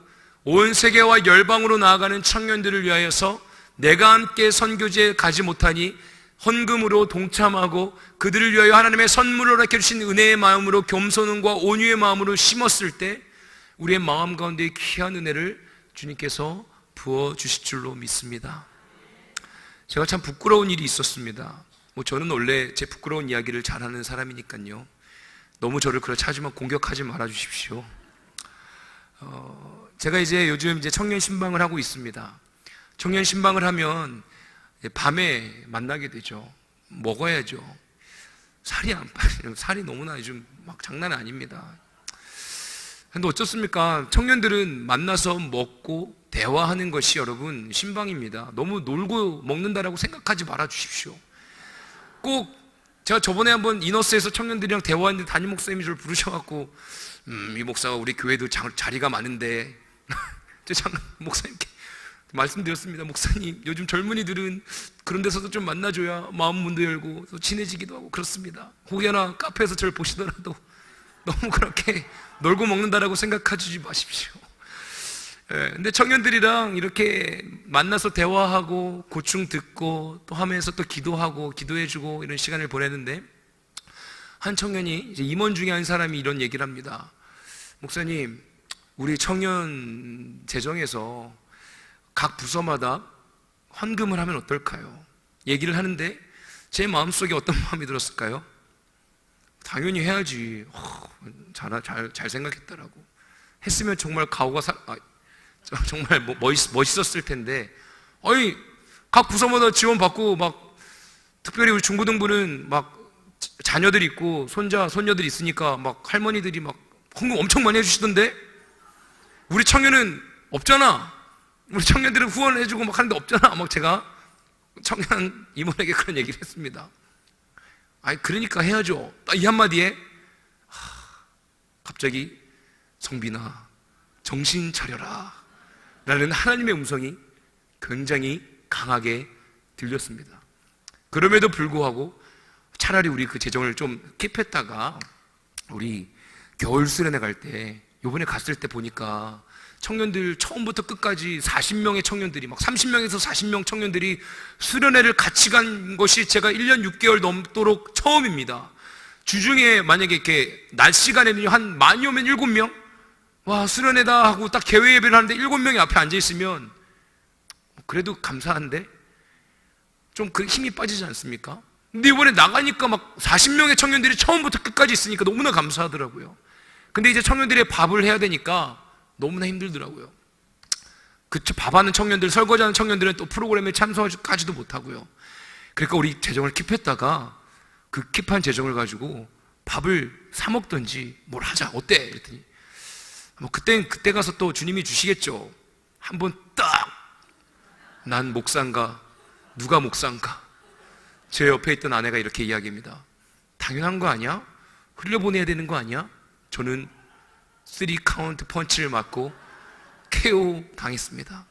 온 세계와 열방으로 나아가는 청년들을 위하여서 내가 함께 선교지에 가지 못하니 헌금으로 동참하고 그들을 위하여 하나님의 선물을 허락해 주신 은혜의 마음으로 겸손과 온유의 마음으로 심었을 때 우리의 마음 가운데 귀한 은혜를 주님께서 부어주실 줄로 믿습니다. 제가 참 부끄러운 일이 있었습니다. 저는 원래 제 부끄러운 이야기를 잘하는 사람이니까요, 너무 저를 그렇게 하지만 공격하지 말아 주십시오. 제가 이제 요즘 청년 신방을 하고 있습니다. 청년 신방을 하면 밤에 만나게 되죠. 먹어야죠. 살이 안 빠져요. 살이 너무나 요즘 막 장난 아닙니다. 근데 어쩌습니까? 청년들은 만나서 먹고 대화하는 것이 여러분 신방입니다. 너무 놀고 먹는다라고 생각하지 말아 주십시오. 꼭 제가 저번에 한번 이너스에서 청년들이랑 대화했는데 담임 목사님이 저를 부르셔갖고 이 목사가 우리 교회도 자리가 많은데 제가 목사님께 말씀드렸습니다. 목사님, 요즘 젊은이들은 그런 데서도 좀 만나줘야 마음 문도 열고 또 친해지기도 하고 그렇습니다. 혹여나 카페에서 저를 보시더라도 너무 그렇게 놀고 먹는다라고 생각하지 마십시오. 근데 청년들이랑 이렇게 만나서 대화하고 고충 듣고 또 하면서 또 기도하고 기도해주고 이런 시간을 보내는데 한 청년이 이제 임원 중에 한 사람이 이런 얘기를 합니다. 목사님, 우리 청년 재정에서 각 부서마다 헌금을 하면 어떨까요? 얘기를 하는데 제 마음속에 어떤 마음이 들었을까요? 당연히 해야지. 잘 생각했다라고. 했으면 정말 가오가 정말 멋있었을 텐데, 아니, 각 부서마다 지원받고, 막, 특별히 우리 중고등부는 막, 자녀들이 있고, 손녀들이 있으니까, 막, 할머니들이 막, 헌금 엄청 많이 해주시던데, 우리 청년은 없잖아. 우리 청년들은 후원해주고 막 하는데 없잖아. 막 제가 청년 임원에게 그런 얘기를 했습니다. 아니, 그러니까 해야죠. 이 한마디에, 갑자기, 성빈아, 정신 차려라. 라는 하나님의 음성이 굉장히 강하게 들렸습니다. 그럼에도 불구하고 차라리 우리 그 재정을 좀 킵했다가 우리 겨울 수련회 갈 때, 요번에 갔을 때 보니까 청년들 처음부터 끝까지 40명의 청년들이, 막 30명에서 40명 청년들이 수련회를 같이 간 것이 제가 1년 6개월 넘도록 처음입니다. 주중에 만약에 이렇게 낮 시간에는 한 많이 오면 7명? 와, 수련회다 하고 딱 개회 예배를 하는데 7명이 앞에 앉아있으면 그래도 감사한데 좀 그 힘이 빠지지 않습니까? 근데 이번에 나가니까 막 40명의 청년들이 처음부터 끝까지 있으니까 너무나 감사하더라고요. 근데 이제 청년들이 밥을 해야 되니까 너무나 힘들더라고요. 그쵸, 밥하는 청년들, 설거지하는 청년들은 또 프로그램에 참석하지도 못하고요. 그러니까 우리 재정을 킵했다가 그 킵한 재정을 가지고 밥을 사 먹든지 뭘 하자, 어때? 그랬더니 뭐 그때 가서 또 주님이 주시겠죠. 한번 딱, 난 목사인가, 누가 목사인가. 제 옆에 있던 아내가 이렇게 이야기합니다. 당연한 거 아니야? 흘려보내야 되는 거 아니야? 저는 3카운트 펀치를 맞고 KO 당했습니다.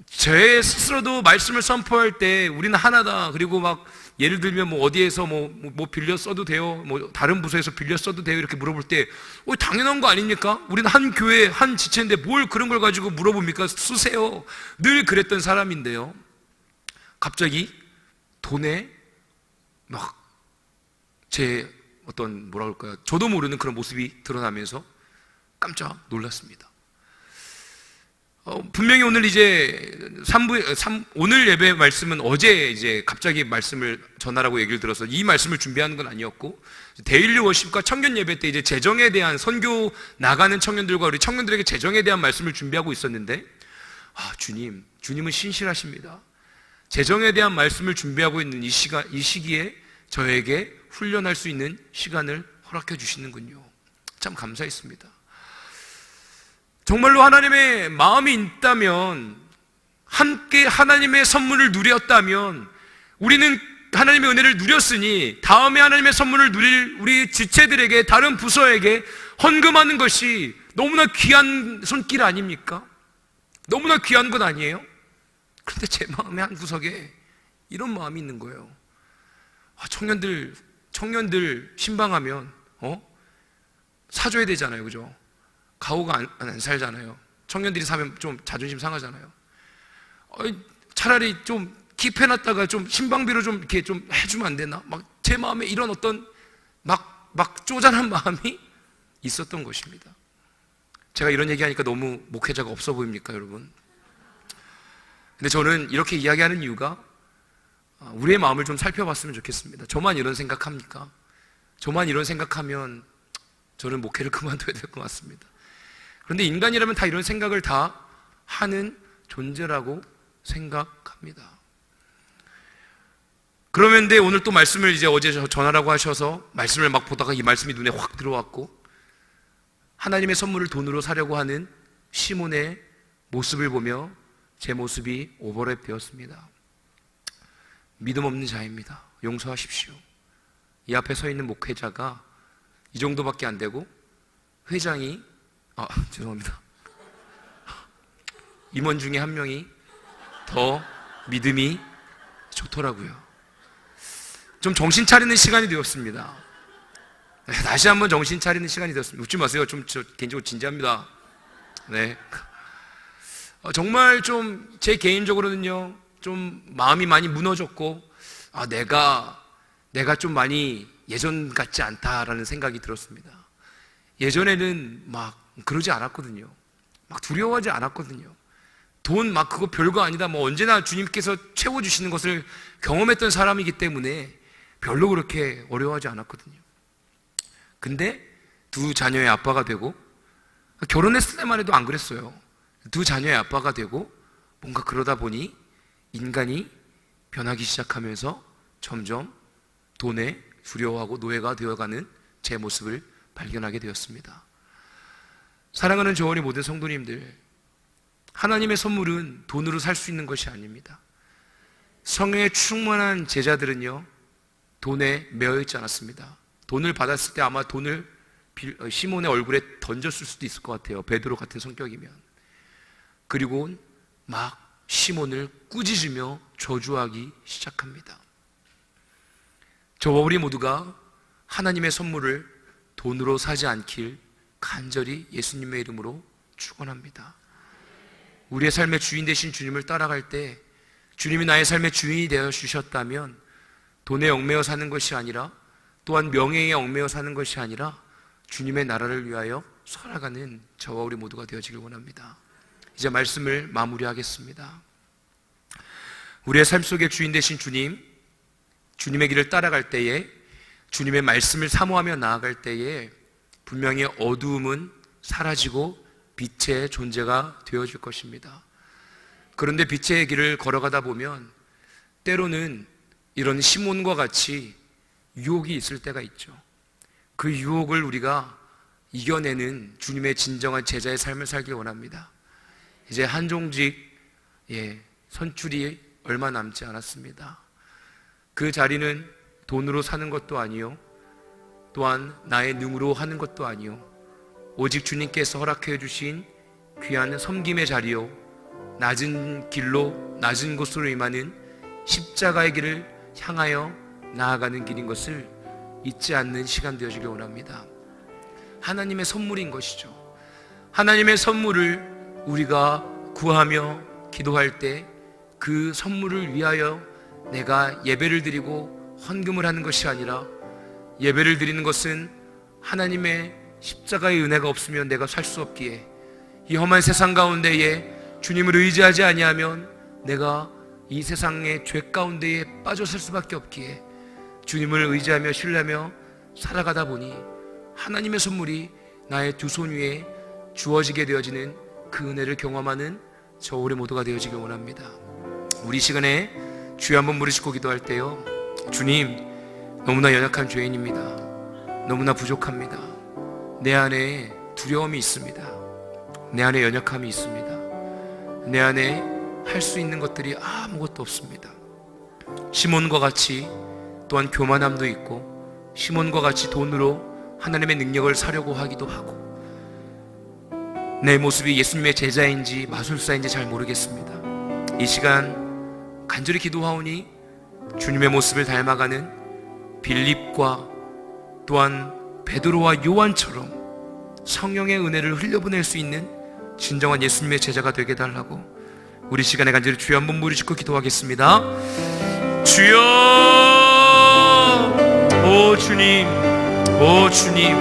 제 스스로도 말씀을 선포할 때 우리는 하나다. 그리고 막 예를 들면 뭐 어디에서 뭐 빌려 써도 돼요? 뭐 다른 부서에서 빌려 써도 돼요? 이렇게 물어볼 때 당연한 거 아닙니까? 우리는 한 교회, 한 지체인데 뭘 그런 걸 가지고 물어봅니까? 쓰세요. 늘 그랬던 사람인데요. 갑자기 돈에 막 제 어떤 뭐라 그럴까요? 저도 모르는 그런 모습이 드러나면서 깜짝 놀랐습니다. 분명히 오늘 이제 오늘 예배 말씀은 어제 이제 갑자기 말씀을 전하라고 얘기를 들어서 이 말씀을 준비하는 건 아니었고, 데일리 워십과 청년 예배 때 이제 재정에 대한 선교 나가는 청년들과 우리 청년들에게 재정에 대한 말씀을 준비하고 있었는데, 주님은 신실하십니다. 재정에 대한 말씀을 준비하고 있는 이 시기에 저에게 훈련할 수 있는 시간을 허락해 주시는군요. 참 감사했습니다. 정말로 하나님의 마음이 있다면, 함께 하나님의 선물을 누렸다면, 우리는 하나님의 은혜를 누렸으니 다음에 하나님의 선물을 누릴 우리 지체들에게, 다른 부서에게 헌금하는 것이 너무나 귀한 손길 아닙니까? 너무나 귀한 것 아니에요? 그런데 제 마음의 한 구석에 이런 마음이 있는 거예요. 청년들 신방하면 사줘야 되잖아요, 그죠? 가오가 안 살잖아요. 청년들이 사면 좀 자존심 상하잖아요. 차라리 좀 킵해놨다가 좀 신방비로 좀 이렇게 좀 해주면 안 되나? 막 제 마음에 이런 어떤 막 쪼잔한 마음이 있었던 것입니다. 제가 이런 얘기하니까 너무 목회자가 없어 보입니까, 여러분? 근데 저는 이렇게 이야기하는 이유가 우리의 마음을 좀 살펴봤으면 좋겠습니다. 저만 이런 생각합니까? 저만 이런 생각하면 저는 목회를 그만둬야 될 것 같습니다. 그런데 인간이라면 다 이런 생각을 다 하는 존재라고 생각합니다. 그러는데 오늘 또 말씀을 이제 어제 전하라고 하셔서 말씀을 막 보다가 이 말씀이 눈에 확 들어왔고, 하나님의 선물을 돈으로 사려고 하는 시몬의 모습을 보며 제 모습이 오버랩 되었습니다. 믿음 없는 자입니다. 용서하십시오. 이 앞에 서 있는 목회자가 이 정도밖에 안 되고, 회장이 죄송합니다. 임원 중에 한 명이 더 믿음이 좋더라고요. 좀 정신 차리는 시간이 되었습니다. 다시 한번 정신 차리는 시간이 되었습니다. 웃지 마세요. 저 개인적으로 진지합니다. 네. 정말 좀 제 개인적으로는요, 좀 마음이 많이 무너졌고, 내가 내가 좀 많이 예전 같지 않다라는 생각이 들었습니다. 예전에는 막 그러지 않았거든요. 막 두려워하지 않았거든요. 돈 막 그거 별거 아니다, 뭐 언제나 주님께서 채워주시는 것을 경험했던 사람이기 때문에 별로 그렇게 어려워하지 않았거든요. 근데 두 자녀의 아빠가 되고, 결혼했을 때만 해도 안 그랬어요. 두 자녀의 아빠가 되고 뭔가 그러다 보니 인간이 변하기 시작하면서 점점 돈에 두려워하고 노예가 되어가는 제 모습을 발견하게 되었습니다. 사랑하는 저원의 모든 성도님들, 하나님의 선물은 돈으로 살 수 있는 것이 아닙니다. 성령에 충만한 제자들은요, 돈에 매여 있지 않았습니다. 돈을 받았을 때 아마 돈을 시몬의 얼굴에 던졌을 수도 있을 것 같아요. 베드로 같은 성격이면. 그리고 막 시몬을 꾸짖으며 저주하기 시작합니다. 저와 우리 모두가 하나님의 선물을 돈으로 사지 않길 간절히 예수님의 이름으로 축원합니다. 우리의 삶의 주인 되신 주님을 따라갈 때 주님이 나의 삶의 주인이 되어 주셨다면 돈에 얽매여 사는 것이 아니라, 또한 명예에 얽매여 사는 것이 아니라 주님의 나라를 위하여 살아가는 저와 우리 모두가 되어지길 원합니다. 이제 말씀을 마무리하겠습니다. 우리의 삶 속의 주인 되신 주님, 주님의 길을 따라갈 때에, 주님의 말씀을 사모하며 나아갈 때에 분명히 어두움은 사라지고 빛의 존재가 되어질 것입니다. 그런데 빛의 길을 걸어가다 보면 때로는 이런 시몬과 같이 유혹이 있을 때가 있죠. 그 유혹을 우리가 이겨내는 주님의 진정한 제자의 삶을 살길 원합니다. 이제 한종직 선출이 얼마 남지 않았습니다. 그 자리는 돈으로 사는 것도 아니요, 또한 나의 능으로 하는 것도 아니요, 오직 주님께서 허락해 주신 귀한 섬김의 자리요, 낮은 길로 낮은 곳으로 임하는 십자가의 길을 향하여 나아가는 길인 것을 잊지 않는 시간 되어지길 원합니다. 하나님의 선물인 것이죠. 하나님의 선물을 우리가 구하며 기도할 때 그 선물을 위하여 내가 예배를 드리고 헌금을 하는 것이 아니라, 예배를 드리는 것은 하나님의 십자가의 은혜가 없으면 내가 살 수 없기에, 이 험한 세상 가운데에 주님을 의지하지 아니하면 내가 이 세상의 죄 가운데에 빠져 살 수밖에 없기에 주님을 의지하며 신뢰하며 살아가다 보니 하나님의 선물이 나의 두 손 위에 주어지게 되어지는 그 은혜를 경험하는 저 우리 모두가 되어지길 원합니다. 우리 시간에 주여 한번 부르시고 기도할 때요, 주님, 너무나 연약한 죄인입니다. 너무나 부족합니다. 내 안에 두려움이 있습니다. 내 안에 연약함이 있습니다. 내 안에 할 수 있는 것들이 아무것도 없습니다. 시몬과 같이 또한 교만함도 있고, 시몬과 같이 돈으로 하나님의 능력을 사려고 하기도 하고, 내 모습이 예수님의 제자인지 마술사인지 잘 모르겠습니다. 이 시간 간절히 기도하오니 주님의 모습을 닮아가는 빌립과 또한 베드로와 요한처럼 성령의 은혜를 흘려보낼 수 있는 진정한 예수님의 제자가 되게 달라고 우리 시간에 간절히 주여 한번 부르시고 기도하겠습니다. 주여, 오 주님, 오 주님,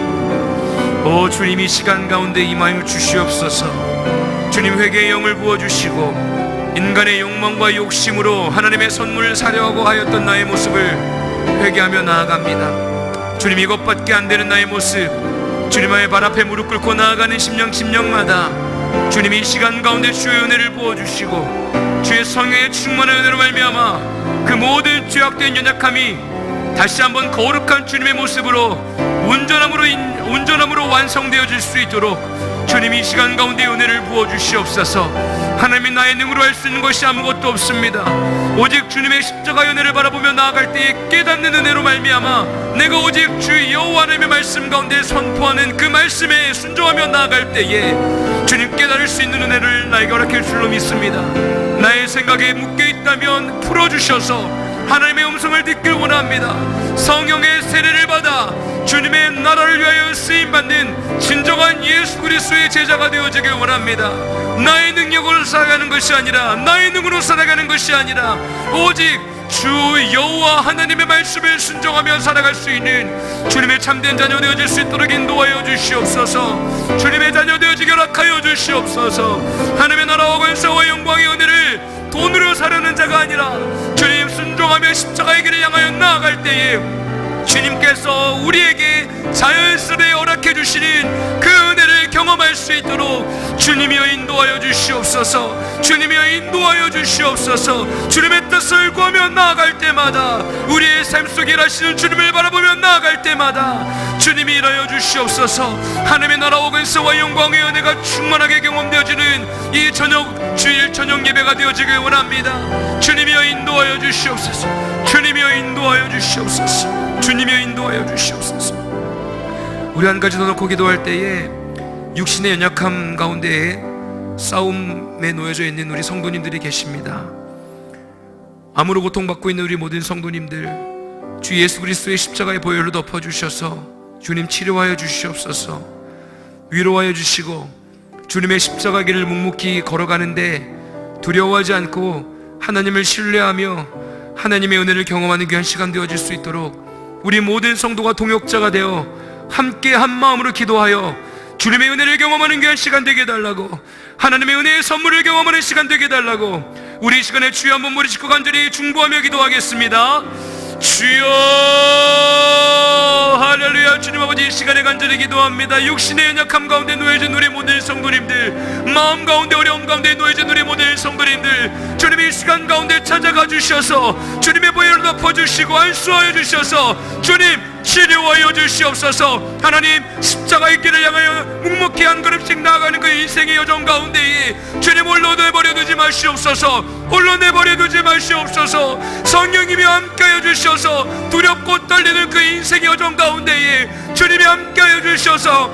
오 주님, 이 시간 가운데 임하여 주시옵소서. 주님, 회개의 영을 부어주시고 인간의 욕망과 욕심으로 하나님의 선물을 사려고 하였던 나의 모습을 회개하며 나아갑니다. 주님, 이것밖에 안 되는 나의 모습, 주님의 발 앞에 무릎 꿇고 나아가는 심령마다 주님, 이 시간 가운데 주의 은혜를 부어주시고 주의 성령의 충만한 은혜로 말미암아 그 모든 죄악된 연약함이 다시 한번 거룩한 주님의 모습으로 온전함으로 완성되어질 수 있도록 주님, 이 시간 가운데 은혜를 부어주시옵소서. 하나님이 나의 능으로 할 수 있는 것이 아무것도 없습니다. 오직 주님의 십자가 은혜를 바라보며 나아갈 때에 깨닫는 은혜로 말미암아 내가 오직 주 여호와 하나님의 말씀 가운데 선포하는 그 말씀에 순종하며 나아갈 때에 주님 깨달을 수 있는 은혜를 나에게 허락해 줄로 믿습니다. 나의 생각에 묶여있다면 풀어주셔서 하나님의 음성을 듣길 원합니다. 성령의 세례를 받아 주님의 나라를 위하여 쓰임받는 진정한 예수 그리스도의 제자가 되어지길 원합니다. 나의 능력으로 살아가는 것이 아니라, 나의 능으로 살아가는 것이 아니라 오직 주 여호와 하나님의 말씀을 순종하며 살아갈 수 있는 주님의 참된 자녀 되어질 수 있도록 인도하여 주시옵소서. 주님의 자녀 되어지게 허락하여 주시옵소서. 하나님의 나라와 권세와 영광의 은혜를 돈으로 사려는 자가 아니라 주님 순종하며 십자가의 길을 향하여 나아갈 때에 주님께서 우리에게 자연스레 허락해 주시는 그 은혜를 경험할 수 있도록 주님이여 인도하여 주시옵소서. 주님이여 인도하여 주시옵소서. 주님의 뜻을 구하며 나아갈 때마다, 우리의 삶 속에 일하시는 주님을 바라보며 나아갈 때마다 주님이 일하여 주시옵소서. 하나님의 나라와 권세와 영광의 은혜가 충만하게 경험되어지는 이 저녁, 주일 저녁 예배가 되어지길 원합니다. 주님이여 인도하여 주시옵소서. 주님이여 인도하여 주시옵소서. 주님이여 인도하여 주시옵소서. 우리 한 가지 더 놓고 기도할 때에 육신의 연약함 가운데에 싸움에 놓여져 있는 우리 성도님들이 계십니다. 암으로 고통받고 있는 우리 모든 성도님들, 주 예수 그리스도의 십자가의 보혈로 덮어주셔서 주님 치료하여 주시옵소서. 위로하여 주시고 주님의 십자가 길을 묵묵히 걸어가는데 두려워하지 않고 하나님을 신뢰하며 하나님의 은혜를 경험하는 귀한 시간 되어질 수 있도록 우리 모든 성도가 동역자가 되어 함께 한 마음으로 기도하여 주님의 은혜를 경험하는 귀한 시간 되게 해달라고, 하나님의 은혜의 선물을 경험하는 시간 되게 해달라고, 우리 이 시간에 주여 한번 머리 짚고 간절히 중보하며 기도하겠습니다. 주여, 할렐루야. 주님 아버지, 이 시간에 간절히 기도합니다. 육신의 연약함 가운데 놓여진 우리 모든 성도님들, 마음 가운데 어려움 가운데 놓여진 우리 모든 성도님들, 주님이 이 시간 가운데 찾아가 주셔서 주님의 보혈을 덮어주시고 안수하여 주셔서 주님 치료하여 주시옵소서. 하나님, 십자가의 길을 향하여 묵묵히 한 걸음씩 나아가는 그 인생의 여정 가운데에 주님 홀로 내버려두지 마시옵소서. 홀로 내버려두지 마시옵소서. 성령님이 함께하여 주셔서 두렵고 떨리는 그 인생의 여정 가운데에 주님이 함께하여 주셔서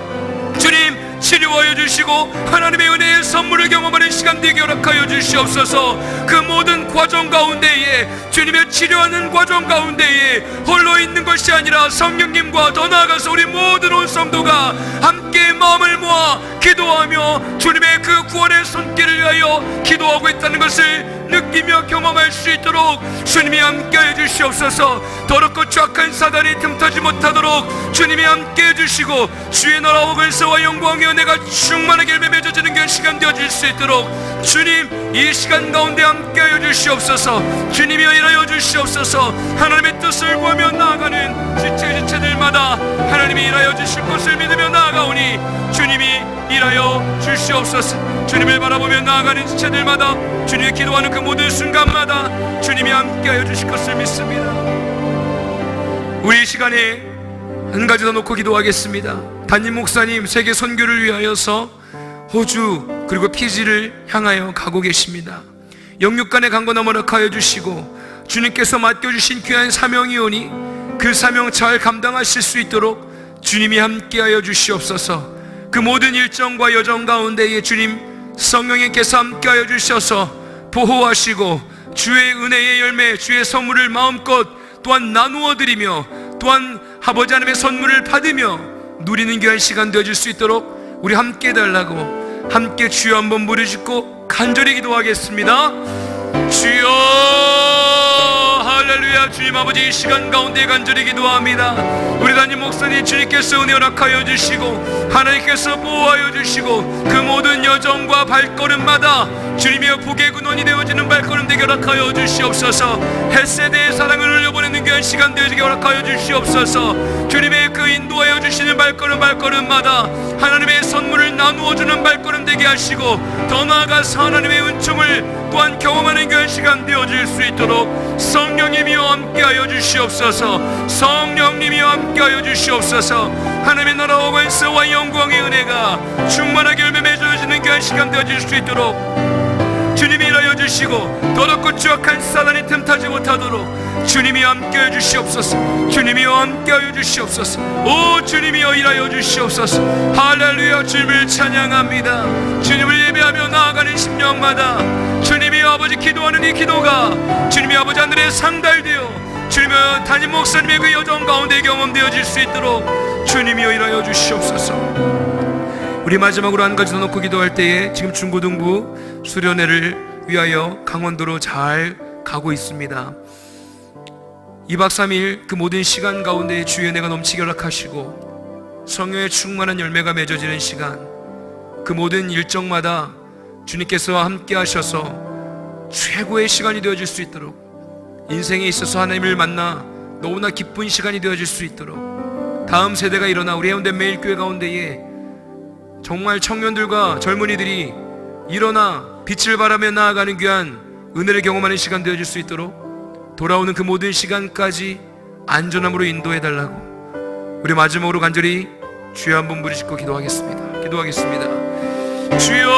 주님 치료하여 주시고 하나님의 은혜의 선물을 경험하는 시간 되게 허락하여 주시옵소서. 그 모든 과정 가운데에, 주님의 치료하는 과정 가운데에 홀로 있는 것이 아니라 성령님과 더 나아가서 우리 모든 온 성도가 함께 마음을 모아 기도하며 주님의 그 구원의 손길을 위하여 기도하고 있다는 것을 느끼며 경험할 수 있도록 주님이 함께해 주시옵소서. 더럽고 추악한 사단이 틈타지 못하도록 주님이 함께해 주시고 주의 나라와 권세와 영광의 은혜가 충만하게 맺어지는 그 시간 되어질 수 있도록 주님 이 시간 가운데 함께하여 주시옵소서. 주님이여 일하여 주시옵소서. 하나님의 뜻을 구하며 나아가는 지체들마다 하나님이 일하여 주실 것을 믿으며 나아가오니 주님이 일하여 주시옵소서. 주님을 바라보며 나아가는 지체들마다, 주님의 기도하는 그 모든 순간마다 주님이 함께하여 주실 것을 믿습니다. 우리 이 시간에 한 가지 더 놓고 기도하겠습니다. 담임 목사님 세계 선교를 위하여서 호주 그리고 피지를 향하여 가고 계십니다. 영육간의 강건함을 허락하여 주시고 주님께서 맡겨주신 귀한 사명이 오니 그 사명 잘 감당하실 수 있도록 주님이 함께하여 주시옵소서. 그 모든 일정과 여정 가운데에 주님 성령님께서 함께하여 주셔서 보호하시고 주의 은혜의 열매, 주의 선물을 마음껏 또한 나누어 드리며 또한 아버지 하나님의 선물을 받으며 누리는 귀한 시간 되어질 수 있도록 우리 함께 해달라고 함께 주여 한번 부르짖고 간절히 기도하겠습니다. 주여, 할렐루야. 주님 아버지, 이 시간 가운데 간절히 기도합니다. 우리 담임 목사님 주님께서 은혜 허락하여 주시고 하나님께서 보호하여 주시고 그 모든 여정과 발걸음마다 주님의 복의 근원이 되어지는 발걸음 되게 허락하여 주시옵소서. 햇세대의 사랑을 흘려보내는 귀한 시간 되어지게 허락하여 주시옵소서. 주님의 그 인도하여 주시는 발걸음마다 하나님의 선물을 나누어주는 발걸음 되게 하시고 더 나아가서 하나님의 은총을 또한 경험하는 귀한 시간 되어질 수 있도록 성령님이여 함께하여 주시옵소서. 성령님이여 함께하여 주시옵소서. 하나님의 나라와 권세와 영광의 은혜가 충만하게 열매 맺어지는 귀한 시간 되어질 수 있도록 주님이 일하여 주시고 더럽고 추악한 사단이 틈타지 못하도록 주님이 함께하여 주시옵소서. 주님이여 함께하여 주시옵소서. 오 주님이여 일하여 주시옵소서. 할렐루야. 주님을 찬양합니다. 주님을 예배하며 나아가는 심령마다 주님이여 아버지 기도하는 이 기도가 주님이 아버지 하늘에 상달되어 주님의 담임 목사님의 그 여정 가운데 경험되어질 수 있도록 주님이여 일하여 주시옵소서. 우리 마지막으로 한 가지 더 놓고 기도할 때에 지금 중고등부 수련회를 위하여 강원도로 잘 가고 있습니다. 2박 3일 그 모든 시간 가운데 주의 은혜가 넘치게 허락하시고 성령의 충만한 열매가 맺어지는 시간, 그 모든 일정마다 주님께서 함께 하셔서 최고의 시간이 되어질 수 있도록, 인생에 있어서 하나님을 만나 너무나 기쁜 시간이 되어질 수 있도록, 다음 세대가 일어나 우리 해운대 매일교회 가운데에 정말 청년들과 젊은이들이 일어나 빛을 발하며 나아가는 귀한 은혜를 경험하는 시간 되어질 수 있도록 돌아오는 그 모든 시간까지 안전함으로 인도해달라고 우리 마지막으로 간절히 주여 한번 부르짖고 기도하겠습니다. 주여,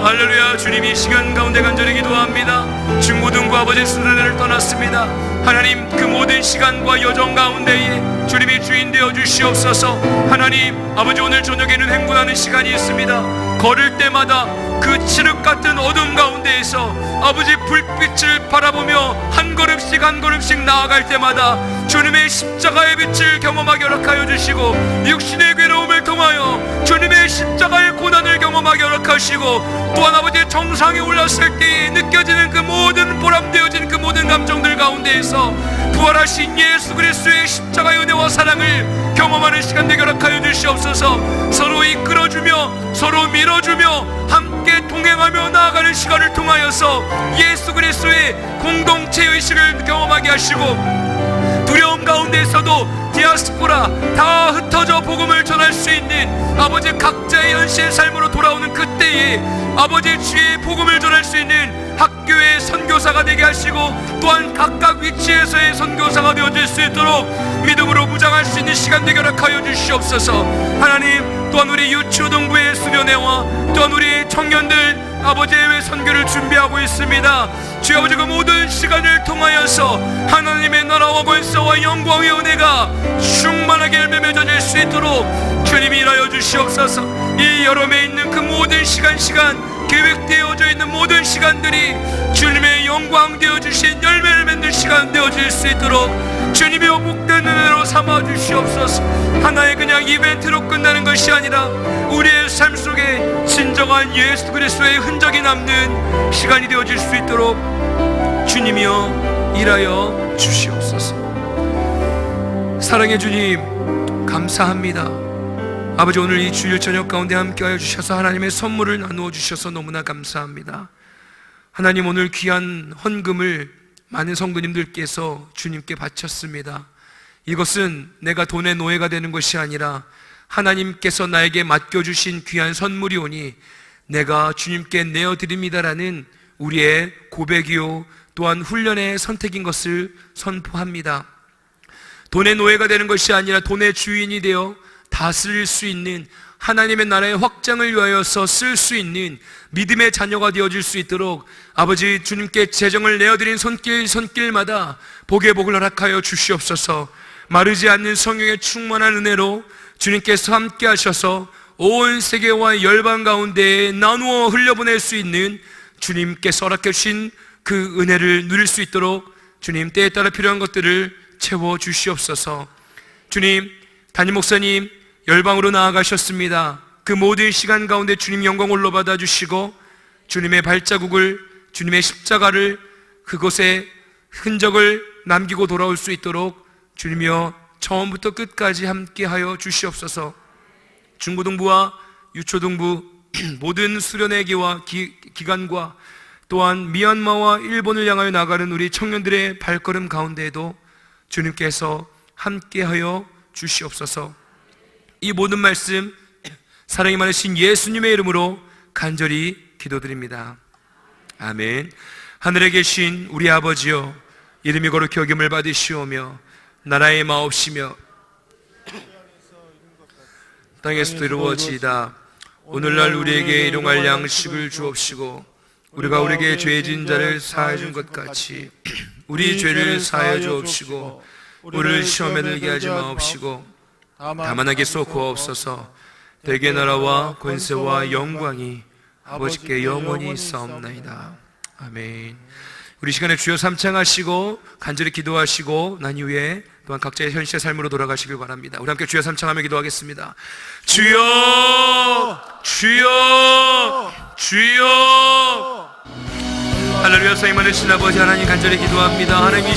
할렐루야. 주님, 이 시간 가운데 간절히 기도합니다. 중고등부 아버지 수련회를 떠났습니다. 하나님, 그 모든 시간과 여정 가운데에 주님이 주인 되어 주시옵소서. 하나님 아버지, 오늘 저녁에는 행군하는 시간이 있습니다. 걸을 때마다 그 칠흑 같은 어둠 가운데에서 아버지 불빛을 바라보며 한 걸음씩 한 걸음씩 나아갈 때마다 주님의 십자가의 빛을 경험하게 허락하여 주시고, 육신의 괴로움을 통하여 주님의 십자가의 고난을 경험하게 허락하시고, 또한 아버지 정상에 올랐을 때 느껴지는 그 모든 보람되어진 그 모든 감정들 가운데에서 부활하신 예수 그리스도의 십자가의 은혜와 사랑을 경험하는 시간 되게 허락하여 주시옵소서. 서로 이끌어주며 서로 밀어주며 함께 동행하며 나아가는 시간을 통하여서 예수 그리스도의 공동체 의식을 경험하게 하시고, 두려움 가운데에서도 디아스포라 다 흩어져 복음을 전할 수 있는 아버지 각자의 현실의 삶으로 돌아오는 그때에 아버지 주의 복음을 전할 수 있는 학교의 선교사가 되게 하시고, 또한 각각 위치에서의 선교사가 되어질 수 있도록 믿음으로 무장할 수 있는 시간 되게 허락하여 주시옵소서. 하나님, 또한 우리 유초등부의 수련회와 또한 우리 청년들 아버지 해외 선교를 준비하고 있습니다. 주여 아버지, 그 모든 시간을 통하여서 하나님의 나라와 권세와 영광의 은혜가 충만하게 열매 맺어질 수 있도록 주님이 일하여 주시옵소서. 이 여름에 있는 그 모든 시간 계획되어져 있는 모든 시간들이 주님의 영광 되어 주신 열매를 맺는 시간 되어질 수 있도록 주님의 복된 은혜로 삼아 주시옵소서. 하나의 그냥 이벤트로 끝나는 것이 아니라 우리의 삶 속에 진정한 예수 그리스도의 흔적이 남는 시간이 되어질 수 있도록 주님이여 일하여 주시옵소서. 사랑의 주님, 감사합니다. 아버지, 오늘 이 주일 저녁 가운데 함께하여 주셔서 하나님의 선물을 나누어 주셔서 너무나 감사합니다. 하나님, 오늘 귀한 헌금을 많은 성도님들께서 주님께 바쳤습니다. 이것은 내가 돈의 노예가 되는 것이 아니라 하나님께서 나에게 맡겨주신 귀한 선물이오니 내가 주님께 내어드립니다라는 우리의 고백이요 또한 훈련의 선택인 것을 선포합니다. 돈의 노예가 되는 것이 아니라 돈의 주인이 되어 다스릴 수 있는, 하나님의 나라의 확장을 위하여서 쓸 수 있는 믿음의 자녀가 되어질 수 있도록 아버지 주님께 재정을 내어드린 손길마다 복의 복을 허락하여 주시옵소서. 마르지 않는 성령의 충만한 은혜로 주님께서 함께 하셔서 온 세계와 열방 가운데에 나누어 흘려보낼 수 있는 주님께서 허락해 주신 그 은혜를 누릴 수 있도록 주님 때에 따라 필요한 것들을 채워 주시옵소서. 주님, 담임 목사님 열방으로 나아가셨습니다. 그 모든 시간 가운데 주님 영광 올라받아 주시고 주님의 발자국을, 주님의 십자가를, 그곳에 흔적을 남기고 돌아올 수 있도록 주님이여 처음부터 끝까지 함께하여 주시옵소서. 중고등부와 유초등부 모든 수련회기와 기간과 또한 미얀마와 일본을 향하여 나가는 우리 청년들의 발걸음 가운데에도 주님께서 함께하여 주시옵소서. 이 모든 말씀 사랑이 많으신 예수님의 이름으로 간절히 기도드립니다. 아멘. 하늘에 계신 우리 아버지여, 이름이 거룩히 여김을 받으시오며 나라의 마옵시며 땅에서도 이루어지이다. 오늘날 우리에게 일용할 양식을 주옵시고 우리가 우리에게 죄진 자를 사하여 준 것 같이 우리 죄를 사하여 주옵시고 우리를 시험에 들게 하지 마옵시고 다만 하게서 구하옵소서. 대개 나라와 권세와 영광이 아버지께 영원히 있사옵나이다. 아멘. 우리 시간에 주여 삼창하시고 간절히 기도하시고 난 이후에 또한 각자의 현실의 삶으로 돌아가시길 바랍니다. 우리 함께 주여 삼창하며 기도하겠습니다. 주여, 주여, 주여. 할렐루야. 사랑이 많으신 아버지 하나님, 간절히 기도합니다. 하나님,